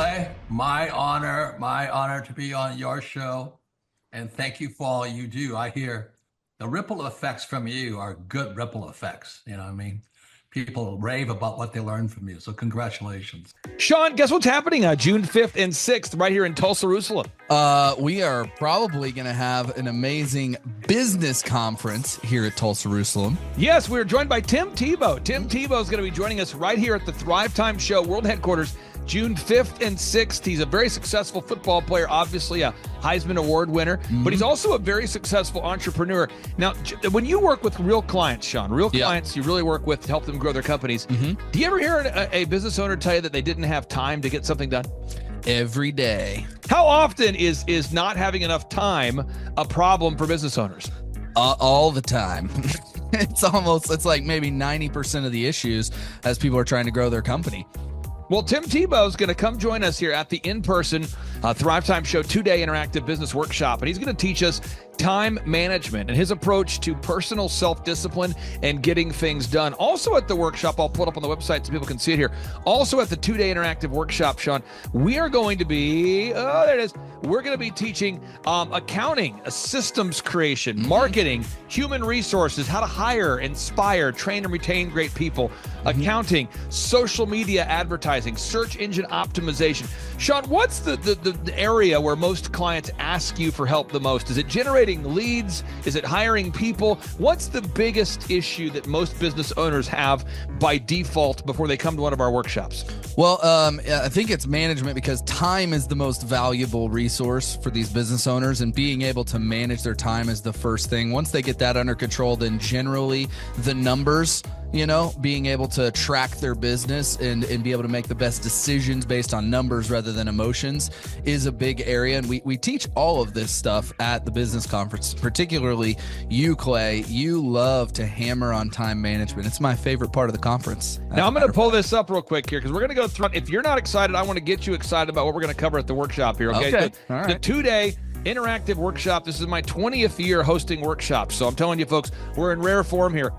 Clay, my honor to be on your show. And thank you for all you do. I hear the ripple effects from you are good ripple effects. You know what I mean? People rave about what they learned from you. So congratulations. Sean, guess what's happening June 5th and 6th right here in Tulsa, Jerusalem? We are probably going to have an amazing business conference here at Tulsa, Jerusalem. Yes, we're joined by Tim Tebow. Tim Tebow is going to be joining us right here at the Thrivetime Show World Headquarters, June 5th and 6th. He's a very successful football player, obviously a Heisman Award winner, but he's also a very successful entrepreneur. Now, when you work with real clients, Sean, clients you really work with to help them grow their companies, do you ever hear a business owner tell you that they didn't have time to get something done? Every day. How often is not having enough time a problem for business owners? All the time. It's like maybe 90% of the issues as people are trying to grow their company. Well, Tim Tebow is going to come join us here at the in-person Thrivetime Show 2-day interactive business workshop, and he's going to teach us time management and his approach to personal self-discipline and getting things done. Also at the workshop, I'll put up on the website so people can see it here. Also at the 2-day interactive workshop, Sean, we are going to be, there it is. We're going to be teaching accounting, systems creation, marketing, human resources, how to hire, inspire, train, and retain great people, accounting, social media advertising, search engine optimization. Sean, what's the area where most clients ask you for help the most? Is it generating leads? Is it hiring people? What's the biggest issue that most business owners have by default before they come to one of our workshops? Well, I think it's management, because time is the most valuable resource for these business owners, and being able to manage their time is the first thing. Once they get that under control, then generally the numbers, being able to track their business and be able to make the best decisions based on numbers rather than emotions is a big area. And we teach all of this stuff at the business conference, particularly you, Clay. You love to hammer on time management. It's my favorite part of the conference. Now, I'm going to pull this up real quick here because we're going to go through. If you're not excited, I want to get you excited about what we're going to cover at the workshop here. Okay. All right. The 2-day interactive workshop. This is my 20th year hosting workshops. So I'm telling you, folks, we're in rare form here.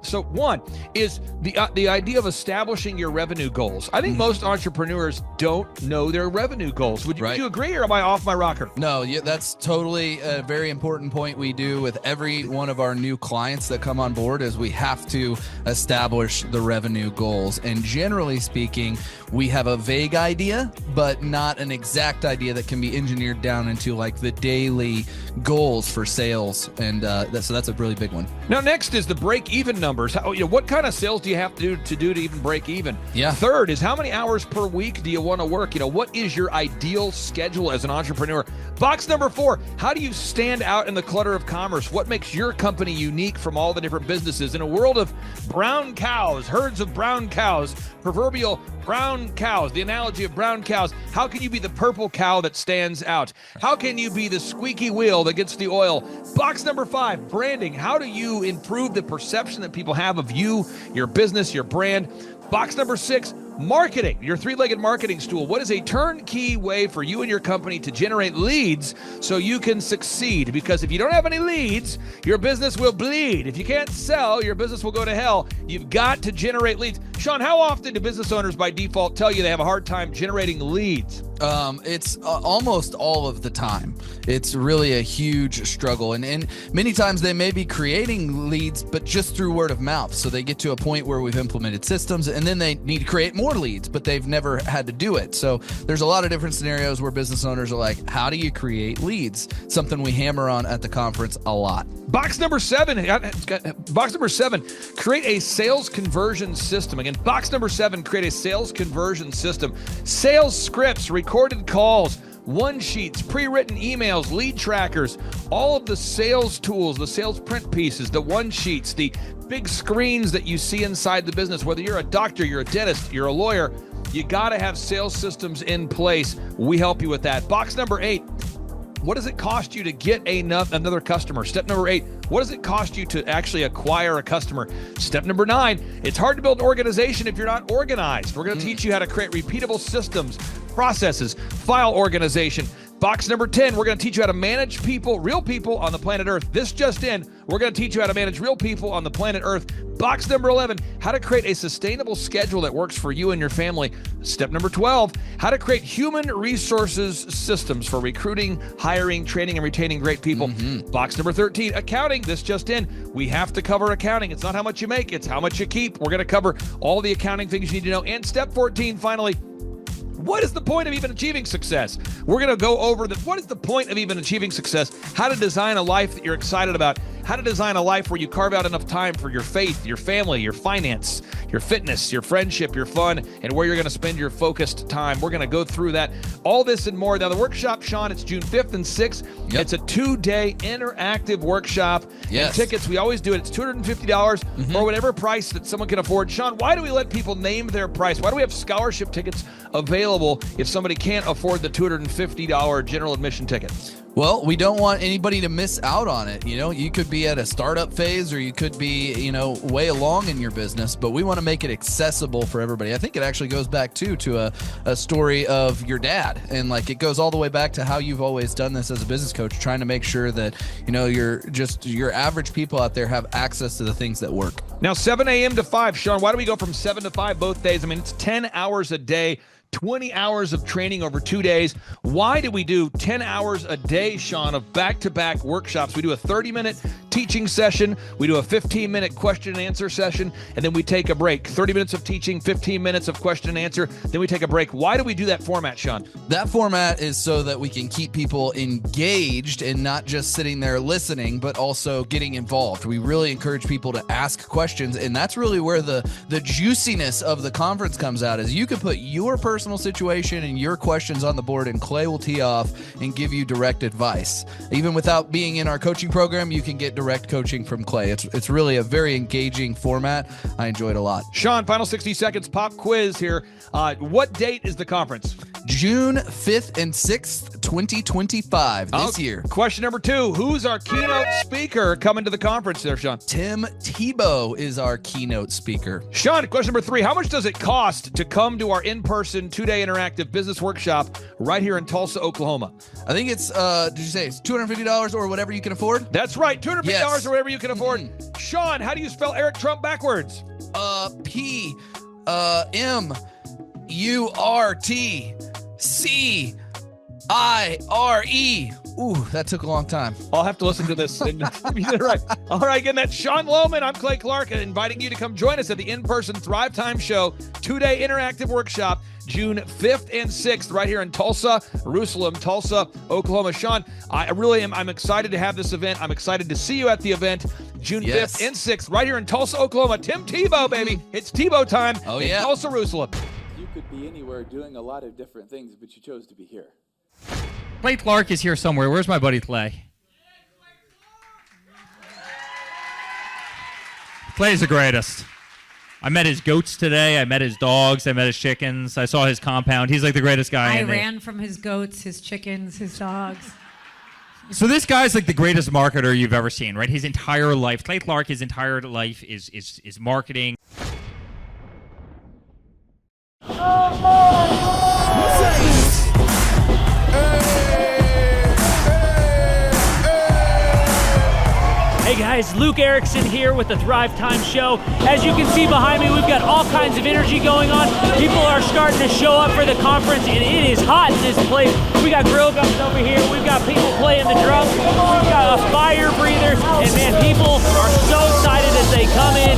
So one is the idea of establishing your revenue goals. I think most entrepreneurs don't know their revenue goals. Would you agree, or am I off my rocker? No, that's totally a very important point we do with every one of our new clients that come on board, is we have to establish the revenue goals. And generally speaking, we have a vague idea, but not an exact idea that can be engineered down into like the daily goals for sales. And so that's a really big one. Now, next is the break-even numbers. What kind of sales do you have to do to even break even? Yeah. Third is, how many hours per week do you want to work? What is your ideal schedule as an entrepreneur? Box number 4, how do you stand out in the clutter of commerce? What makes your company unique from all the different businesses? In a world of brown cows, herds of brown cows, proverbial brown cows, the analogy of brown cows, how can you be the purple cow that stands out? How can you be the squeaky wheel that gets the oil? Box number 5, branding. How do you improve the perception that people have of you, your business, your brand? Box number 6, marketing, your 3-legged marketing stool. What is a turnkey way for you and your company to generate leads so you can succeed? Because if you don't have any leads, your business will bleed. If you can't sell, your business will go to hell. You've got to generate leads. Sean, how often do business owners by default tell you they have a hard time generating leads? It's almost all of the time. It's really a huge struggle. And many times they may be creating leads, but just through word of mouth. So they get to a point where we've implemented systems, and then they need to create more leads, but they've never had to do it. So there's a lot of different scenarios where business owners are like, how do you create leads? Something we hammer on at the conference a lot. Box number 7, create a sales conversion system. Again, box number 7, create a sales conversion system. Sales scripts, recorded calls, one-sheets, pre-written emails, lead trackers, all of the sales tools, the sales print pieces, the one-sheets, the big screens that you see inside the business. Whether you're a doctor, you're a dentist, you're a lawyer, you got to have sales systems in place. We help you with that. Box number 8, what does it cost you to get another customer? Step number 8, what does it cost you to actually acquire a customer? Step number 9, it's hard to build an organization if you're not organized. We're going to teach you how to create repeatable systems, processes, file organization. Box number 10, we're going to teach you how to manage people, real people on the planet Earth. This just in, we're going to teach you how to manage real people on the planet Earth. Box number 11, how to create a sustainable schedule that works for you and your family. Step number 12, how to create human resources systems for recruiting, hiring, training, and retaining great people. Box number 13, accounting. This just in, we have to cover accounting. It's not how much you make, it's how much you keep. We're going to cover all the accounting things you need to know. And step 14, finally, what is the point of even achieving success? We're going to go over what is the point of even achieving success, how to design a life that you're excited about, how to design a life where you carve out enough time for your faith, your family, your finance, your fitness, your friendship, your fun, and where you're going to spend your focused time. We're going to go through that, all this and more. Now, the workshop, Sean, it's June 5th and 6th. Yep. It's a 2-day interactive workshop. Yes. And tickets, we always do it. It's $250 or whatever price that someone can afford. Sean, why do we let people name their price? Why do we have scholarship tickets available if somebody can't afford the $250 general admission ticket? Well, we don't want anybody to miss out on it. You know, you could be at a startup phase or you could be, way along in your business, but we want to make it accessible for everybody. I think it actually goes back to a story of your dad. And like it goes all the way back to how you've always done this as a business coach, trying to make sure that, your average people out there have access to the things that work. Now, 7 a.m. to 5, Sean, why do we go from 7 to 5 both days? I mean, it's 10 hours a day. 20 hours of training over 2 days. Why do we do 10 hours a day, Sean, of back-to-back workshops? We do a 30-minute teaching session. We do a 15-minute question and answer session, and then we take a break. 30 minutes of teaching, 15 minutes of question and answer, then we take a break. Why do we do that format, Sean? That format is so that we can keep people engaged and not just sitting there listening, but also getting involved. We really encourage people to ask questions, and that's really where the juiciness of the conference comes out, is you can put your personal situation and your questions on the board, and Clay will tee off and give you direct advice. Even without being in our coaching program, you can get direct coaching from Clay. It's really a very engaging format. I enjoy it a lot. Sean, final 60 seconds pop quiz here. What date is the conference? June 5th and 6th, 2025, this year. Question number 2, who's our keynote speaker coming to the conference there, Sean? Tim Tebow is our keynote speaker. Sean, question number 3, how much does it cost to come to our in-person 2-day interactive business workshop right here in Tulsa, Oklahoma? I think it's, did you say it's $250 or whatever you can afford? That's right, $250 Yes. or whatever you can afford. Sean, how do you spell Eric Trump backwards? P-M-U-R-T-C-I-R-E. Ooh, that took a long time. I'll have to listen to this. And you did it right. All right, again, that's Sean Lohman. I'm Clay Clark, inviting you to come join us at the in-person Thrivetime Show 2-day interactive workshop, June 5th and 6th, right here in Tulsa, Oklahoma. Sean, I'm excited to have this event. I'm excited to see you at the event, June 5th and 6th, right here in Tulsa, Oklahoma. Tim Tebow, baby. It's Tebow time in Tulsa, Jerusalem. You could be anywhere doing a lot of different things, but you chose to be here. Clay Clark is here somewhere. Where's my buddy Clay? Clay's the greatest. I met his goats today. I met his dogs. I met his chickens. I saw his compound. He's like the greatest guy. I ran from his goats, his chickens, his dogs. So this guy's like the greatest marketer you've ever seen, right? His entire life, Clay Clark, his entire life is marketing. Hey guys, Luke Erickson here with the Thrivetime Show. As you can see behind me, we've got all kinds of energy going on. People are starting to show up for the conference, and it is hot in this place. We got grill guns over here. We've got people playing the drums. We've got a fire breather, and man, people are so excited as they come in.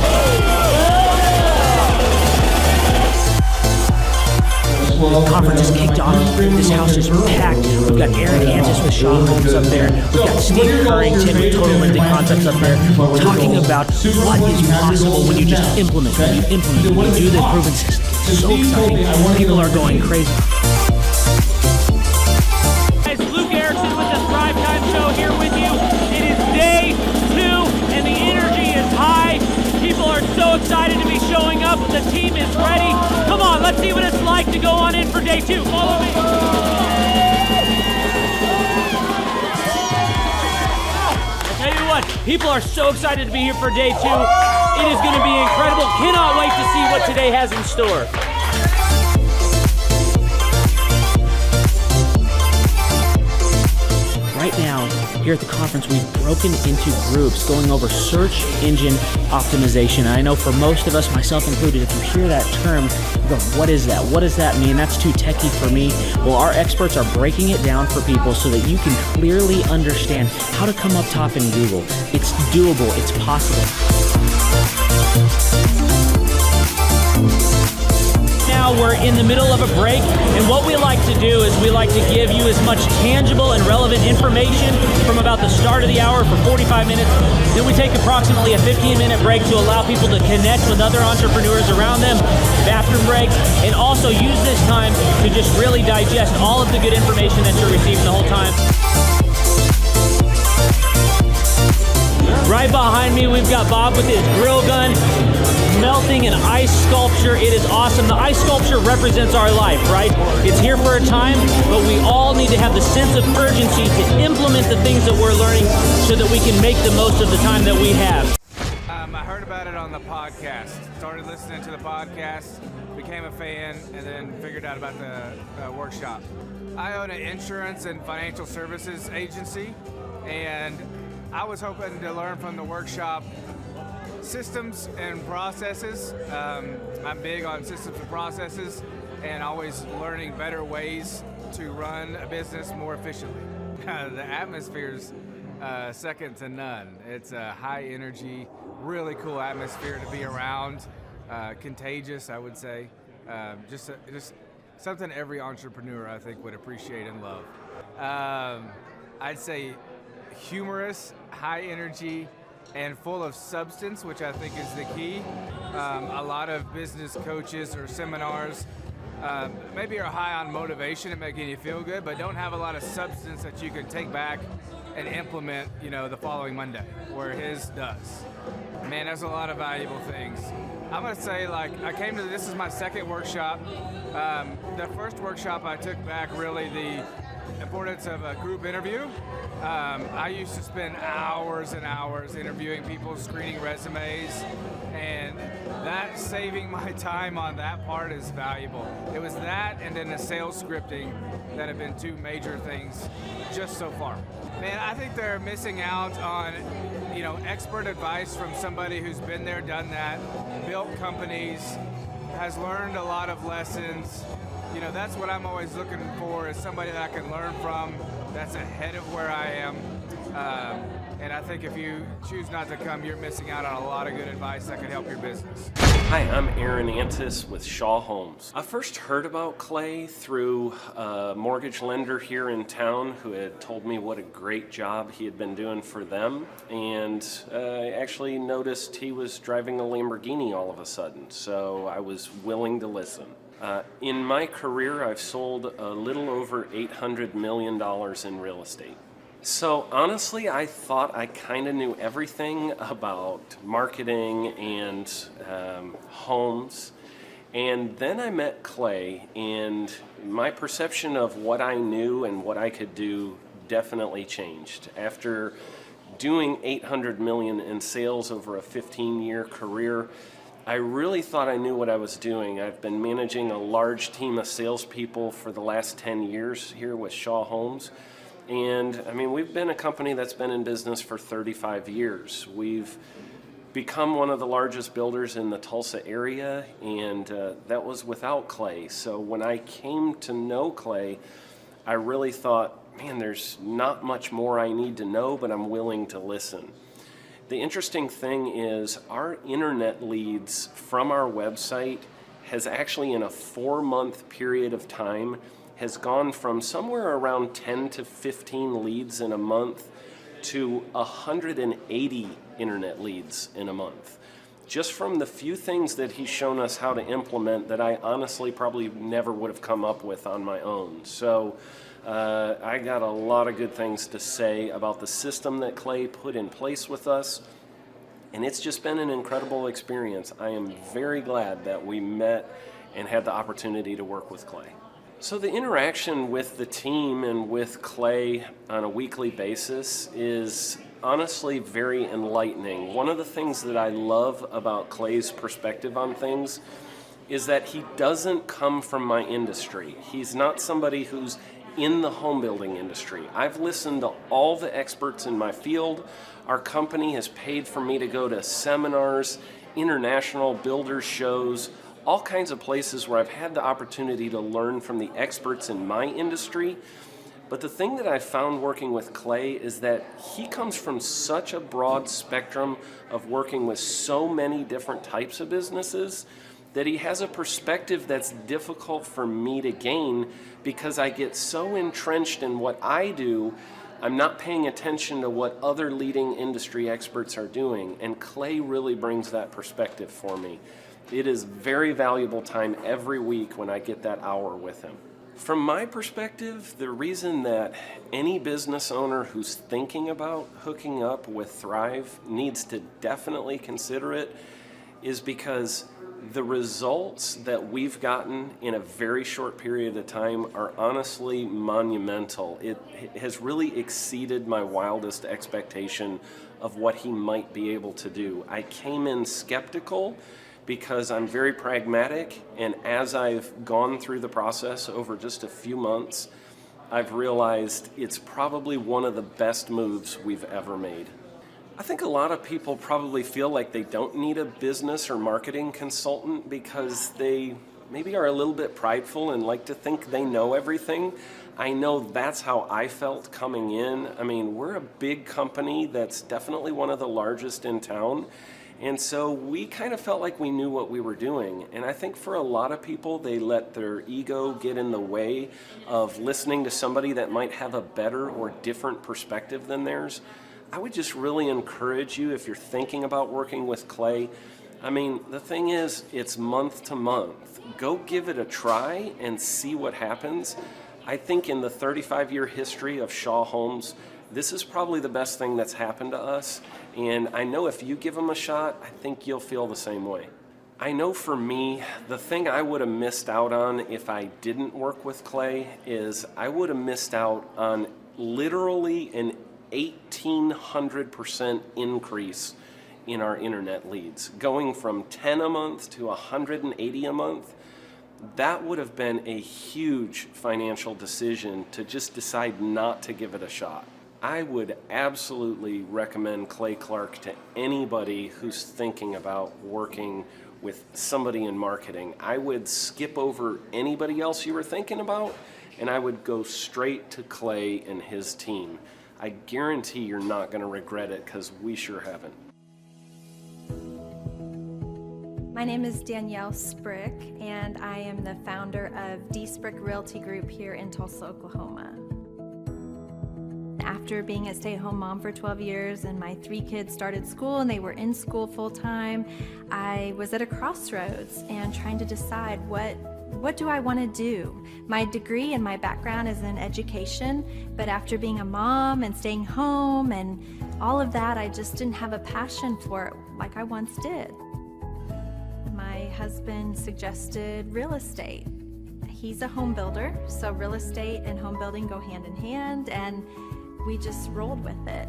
Conference is kicked off. This house is packed. We've got Aaron Hansis with Shaw Holmes up there. We've got Steve Currington with Total Ending Concepts up there talking about what is possible when you just implement, when you do the proven system. It's so exciting. People are going crazy. Guys, Luke Erickson with the Thrivetime Show here with you. It is day 2 and the energy is high. People are so excited to be showing up. The team is ready. Come on, let's see what it's like to go on in for day 2. Follow me. I'll tell you what, people are so excited to be here for day 2. It is going to be incredible. Cannot wait to see what today has in store. here at the conference, we've broken into groups going over search engine optimization. And I know for most of us, myself included, if you hear that term, you go, what is that? What does that mean? That's too techie for me. Well, our experts are breaking it down for people so that you can clearly understand how to come up top in Google. It's doable. It's possible. Now we're in the middle of a break, and what we like to do is we like to give you as much tangible and relevant information from about the start of the hour for 45 minutes. Then we take approximately a 15-minute break to allow people to connect with other entrepreneurs around them, bathroom breaks, and also use this time to just really digest all of the good information that you're receiving the whole time. Right behind me, we've got Bob with his grill gun, melting an ice sculpture. It is awesome. The ice sculpture represents our life, right? It's here for a time, but we all need to have the sense of urgency to implement the things that we're learning so that we can make the most of the time that we have. I heard about it on the podcast. Started listening to the podcast, became a fan, and then figured out about the workshop. I own an insurance and financial services agency, and I was hoping to learn from the workshop systems and processes. I'm big on systems and processes and always learning better ways to run a business more efficiently. The atmosphere's second to none. It's a high energy, really cool atmosphere to be around. Contagious, I would say. Just something every entrepreneur, I think, would appreciate and love. I'd say humorous, high energy, and full of substance, which I think is the key. A lot of business coaches or seminars maybe are high on motivation and making you feel good, but don't have a lot of substance that you can take back and implement, the following Monday, where his does. Man, there's a lot of valuable things. I'm gonna say, this is my second workshop. The first workshop I took back really the importance of a group interview. I used to spend hours and hours interviewing people, screening resumes, and that saving my time on that part is valuable. It was that and then the sales scripting that have been two major things just so far. Man, I think they're missing out on, expert advice from somebody who's been there, done that, built companies, has learned a lot of lessons. That's what I'm always looking for, is somebody that I can learn from that's ahead of where I am. And I think if you choose not to come, you're missing out on a lot of good advice that could help your business. Hi, I'm Aaron Antis with Shaw Homes. I first heard about Clay through a mortgage lender here in town who had told me what a great job he had been doing for them, and I actually noticed he was driving a Lamborghini all of a sudden, so I was willing to listen. In my career, I've sold a little over $800 million in real estate. So honestly, I thought I kind of knew everything about marketing and homes. And then I met Clay, and my perception of what I knew and what I could do definitely changed. After doing $800 million in sales over a 15-year career, I really thought I knew what I was doing. I've been managing a large team of salespeople for the last 10 years here with Shaw Homes. And we've been a company that's been in business for 35 years. We've become one of the largest builders in the Tulsa area, and that was without Clay. So when I came to know Clay, I really thought, man, there's not much more I need to know, but I'm willing to listen. The interesting thing is our internet leads from our website has actually, in a 4-month period of time, has gone from somewhere around 10 to 15 leads in a month to 180 internet leads in a month. Just from the few things that he's shown us how to implement that I honestly probably never would have come up with on my own. So I got a lot of good things to say about the system that Clay put in place with us. And it's just been an incredible experience. I am very glad that we met and had the opportunity to work with Clay. So the interaction with the team and with Clay on a weekly basis is honestly very enlightening. One of the things that I love about Clay's perspective on things is that he doesn't come from my industry. He's not somebody who's in the home building industry. I've listened to all the experts in my field. Our company has paid for me to go to seminars, international builders shows, all kinds of places where I've had the opportunity to learn from the experts in my industry. But the thing that I found working with Clay is that he comes from such a broad spectrum of working with so many different types of businesses that he has a perspective that's difficult for me to gain because I get so entrenched in what I do, I'm not paying attention to what other leading industry experts are doing, and Clay really brings that perspective for me. It is very valuable time every week when I get that hour with him. From my perspective, the reason that any business owner who's thinking about hooking up with Thrive needs to definitely consider it is because the results that we've gotten in a very short period of time are honestly monumental. It has really exceeded my wildest expectation of what he might be able to do. I came in skeptical because I'm very pragmatic, and as I've gone through the process over just a few months, I've realized it's probably one of the best moves we've ever made. I think a lot of people probably feel like they don't need a business or marketing consultant because they maybe are a little bit prideful and like to think they know everything. I know that's how I felt coming in. I mean, we're a big company that's definitely one of the largest in town. And so we kind of felt like we knew what we were doing. And I think for a lot of people, they let their ego get in the way of listening to somebody that might have a better or different perspective than theirs. I would just really encourage you, if you're thinking about working with Clay, I mean, the thing is, it's month to month. Go give it a try and see what happens. I think in the 35-year history of Shaw Homes, this is probably the best thing that's happened to us. And I know if you give them a shot, I think you'll feel the same way. I know for me, the thing I would have missed out on if I didn't work with Clay is I would have missed out on literally an 1,800% increase in our internet leads. Going from 10 a month to 180 a month, that would have been a huge financial decision to just decide not to give it a shot. I would absolutely recommend Clay Clark to anybody who's thinking about working with somebody in marketing. I would skip over anybody else you were thinking about, and I would go straight to Clay and his team. I guarantee you're not going to regret it because we sure haven't. My name is Danielle Sprick, and I am the founder of D Sprick Realty Group here in Tulsa, Oklahoma. After being a stay-at-home mom for 12 years and my 3 kids started school and they were in school full-time, I was at a crossroads and trying to decide what do I want to do? My degree and my background is in education, but after being a mom and staying home and all of that, I just didn't have a passion for it like I once did. My husband suggested real estate. He's a home builder, so real estate and home building go hand in hand, and we just rolled with it.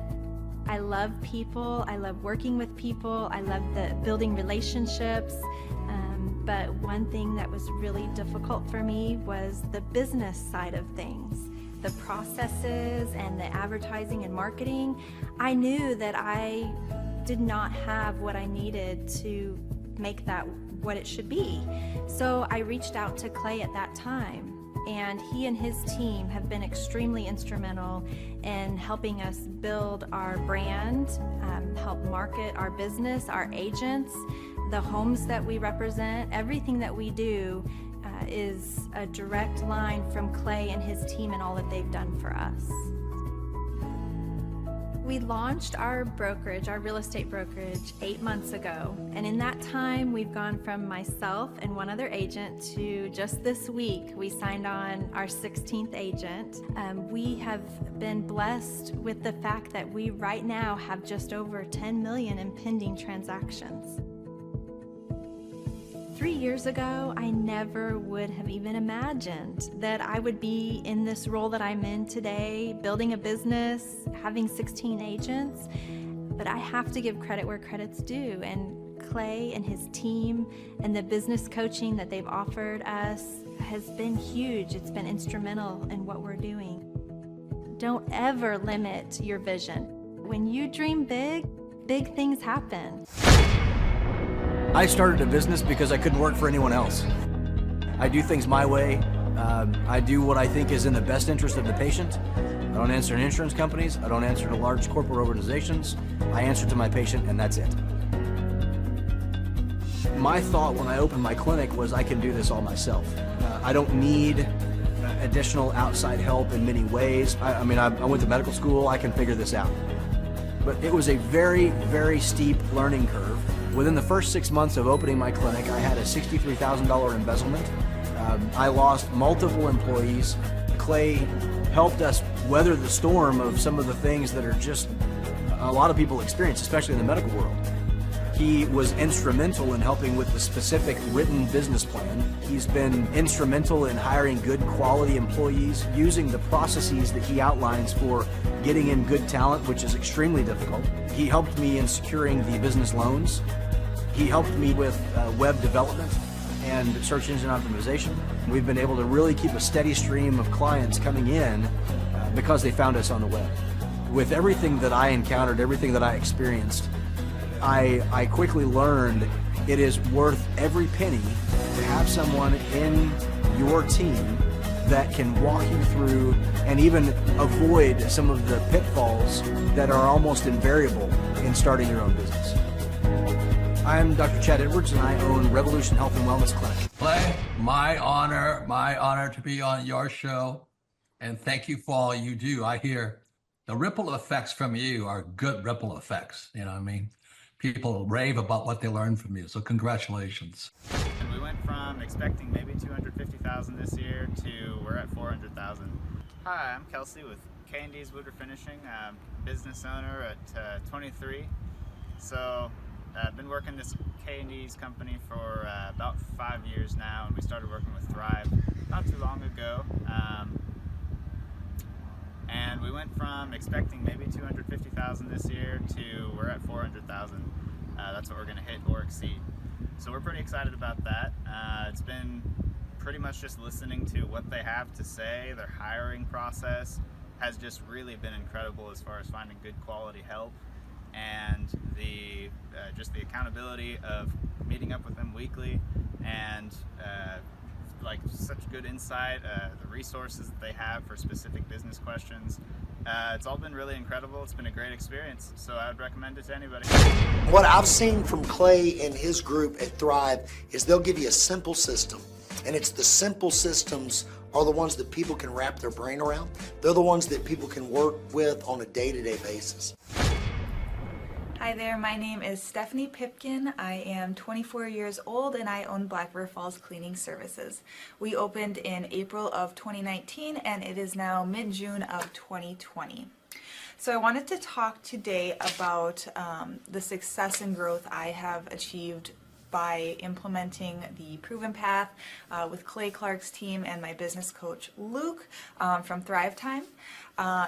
I love people, I love working with people, I love the building relationships, but one thing that was really difficult for me was the business side of things. The processes and the advertising and marketing. I knew that I did not have what I needed to make that what it should be. So I reached out to Clay at that time, and he and his team have been extremely instrumental in helping us build our brand, help market our business, our agents, the homes that we represent. Everything that we do is a direct line from Clay and his team and all that they've done for us. We launched our brokerage, our real estate brokerage, 8 months ago. And in that time, we've gone from myself and one other agent to just this week, we signed on our 16th agent. We have been blessed with the fact that we right now have just over 10 million in pending transactions. 3 years ago, I never would have even imagined that I would be in this role that I'm in today, building a business, having 16 agents. But I have to give credit where credit's due. And Clay and his team and the business coaching that they've offered us has been huge. It's been instrumental in what we're doing. Don't ever limit your vision. When you dream big, big things happen. I started a business because I couldn't work for anyone else. I do things my way. I do what I think is in the best interest of the patient. I don't answer to insurance companies. I don't answer to large corporate organizations. I answer to my patient, and that's it. My thought when I opened my clinic was I can do this all myself. I don't need additional outside help in many ways. I went to medical school. I can figure this out. But it was a very, very steep learning curve. Within the first 6 months of opening my clinic, I had a $63,000 embezzlement. I lost multiple employees. Clay helped us weather the storm of some of the things that are just a lot of people experience, especially in the medical world. He was instrumental in helping with the specific written business plan. He's been instrumental in hiring good quality employees, using the processes that he outlines for getting in good talent, which is extremely difficult. He helped me in securing the business loans. He helped me with web development and search engine optimization. We've been able to really keep a steady stream of clients coming in because they found us on the web. With everything that I encountered, everything that I experienced, I quickly learned it is worth every penny to have someone in your team that can walk you through and even avoid some of the pitfalls that are almost invariable in starting your own business. I'm Dr. Chad Edwards, and I own Revolution Health and Wellness Clinic. Clay, my honor to be on your show. And thank you for all you do. I hear the ripple effects from you are good ripple effects. You know what I mean? People rave about what they learned from you. So congratulations. And we went from expecting maybe 250,000 this year to we're at 400,000. Hi, I'm Kelsey with K&D's Woodruff Finishing, business owner at 23. So I've been working this K&D's company for about 5 years now, and we started working with Thrive not too long ago. And we went from expecting maybe 250,000 this year to we're at 400,000. That's what we're going to hit or exceed. So we're pretty excited about that. It's been pretty much just listening to what they have to say. Their hiring process has just really been incredible as far as finding good quality help, and the just the accountability of meeting up with them weekly, and like such good insight, the resources that they have for specific business questions. It's all been really incredible. It's been a great experience, so I would recommend it to anybody. What I've seen from Clay and his group at Thrive is they'll give you a simple system, and it's the simple systems are the ones that people can wrap their brain around. They're the ones that people can work with on a day-to-day basis. Hi there, my name is Stephanie Pipkin. I am 24 years old and I own Black River Falls Cleaning Services. We opened in April of 2019 and it is now mid-June of 2020. So I wanted to talk today about the success and growth I have achieved by implementing the Proven Path with Clay Clark's team and my business coach Luke from Thrivetime.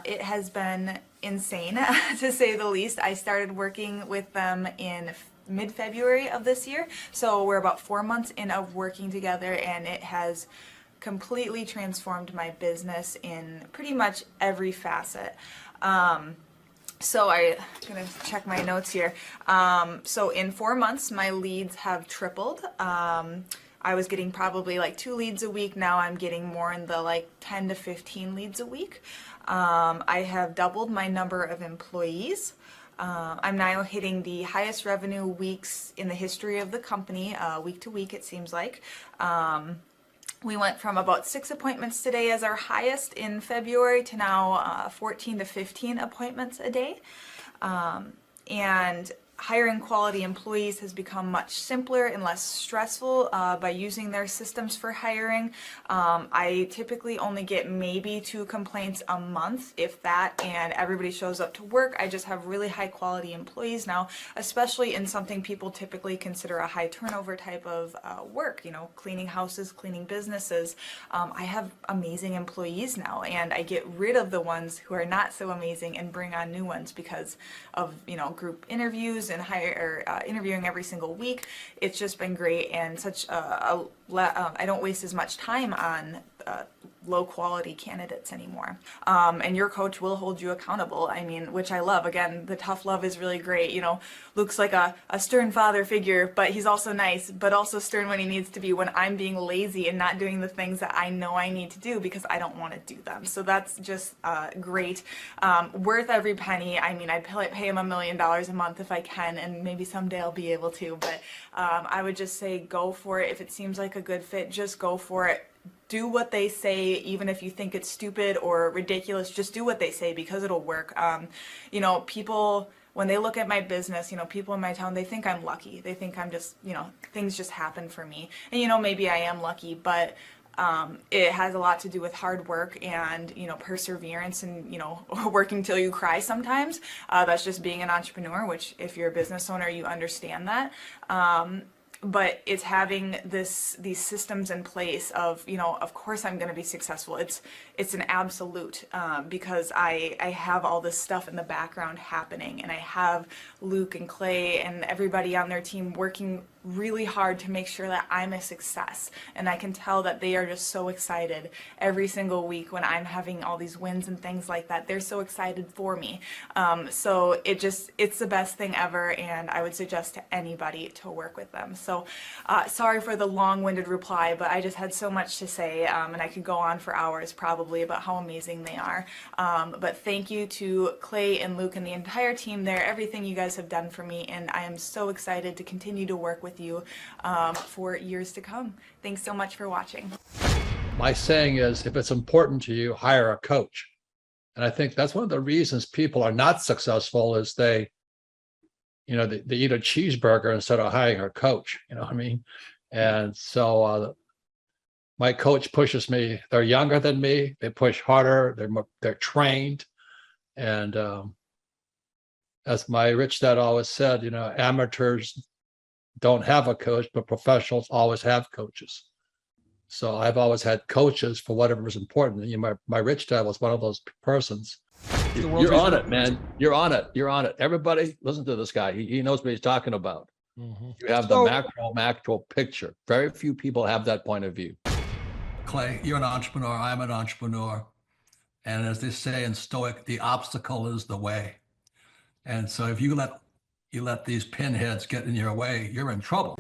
It has been insane to say the least. I started working with them in mid-February of this year, so we're about 4 months in of working together, and it has completely transformed my business in pretty much every facet. So I'm gonna check my notes here. So in 4 months, my leads have tripled. I was getting probably like 2 leads a week. Now I'm getting more in the like 10 to 15 leads a week. I have doubled my number of employees. I'm now hitting the highest revenue weeks in the history of the company, week to week it seems like. We went from about 6 appointments today as our highest in February to now 14 to 15 appointments a day. And hiring quality employees has become much simpler and less stressful by using their systems for hiring. I typically only get maybe 2 complaints a month, if that, and everybody shows up to work. I just have really high quality employees now, especially in something people typically consider a high turnover type of work, you know, cleaning houses, cleaning businesses. I have amazing employees now, and I get rid of the ones who are not so amazing and bring on new ones because of, you know, group interviews and interviewing every single week. It's just been great, and such I don't waste as much time on low quality candidates anymore. And your coach will hold you accountable. I mean, which I love. Again, the tough love is really great. You know, Luke's like a stern father figure, but he's also nice, but also stern when he needs to be, when I'm being lazy and not doing the things that I know I need to do because I don't want to do them. So that's just great. Worth every penny. I mean, I'd pay him $1 million a month if I can, and maybe someday I'll be able to, but I would just say go for it. If it seems like a good fit, just go for it. Do what they say, even if you think it's stupid or ridiculous. Just do what they say because it'll work. You know, people, when they look at my business, you know, people in my town, they think I'm lucky. They think I'm just, you know, things just happen for me. And, you know, maybe I am lucky, but it has a lot to do with hard work and, you know, perseverance and, you know, working till you cry sometimes. That's just being an entrepreneur, which if you're a business owner, you understand that. But it's having these systems in place of, you know, of course I'm going to be successful. It's an absolute because I have all this stuff in the background happening, and I have Luke and Clay and everybody on their team working really hard to make sure that I'm a success. And I can tell that they are just so excited every single week when I'm having all these wins and things like that. They're so excited for me. So it's the best thing ever, and I would suggest to anybody to work with them. So sorry for the long-winded reply, but I just had so much to say, and I could go on for hours probably about how amazing they are. But thank you to Clay and Luke and the entire team there, everything you guys have done for me, and I am so excited to continue to work with you for years to come. Thanks so much for watching. My saying is, if it's important to you, hire a coach. And I think that's one of the reasons people are not successful is they eat a cheeseburger instead of hiring a coach, you know what I mean? And so my coach pushes me. They're younger than me. They push harder. They're trained. And as my rich dad always said, you know, amateurs don't have a coach, but professionals always have coaches. So I've always had coaches for whatever is important. You know, my rich dad was one of those persons. You're on it, man. You're on it. You're on it. Everybody listen to this guy. He knows what he's talking about. You have the macro picture. Very few people have that point of view. Clay, you're an entrepreneur. I'm an entrepreneur. And as they say in Stoic, the obstacle is the way. And so if you let these pinheads get in your way, you're in trouble.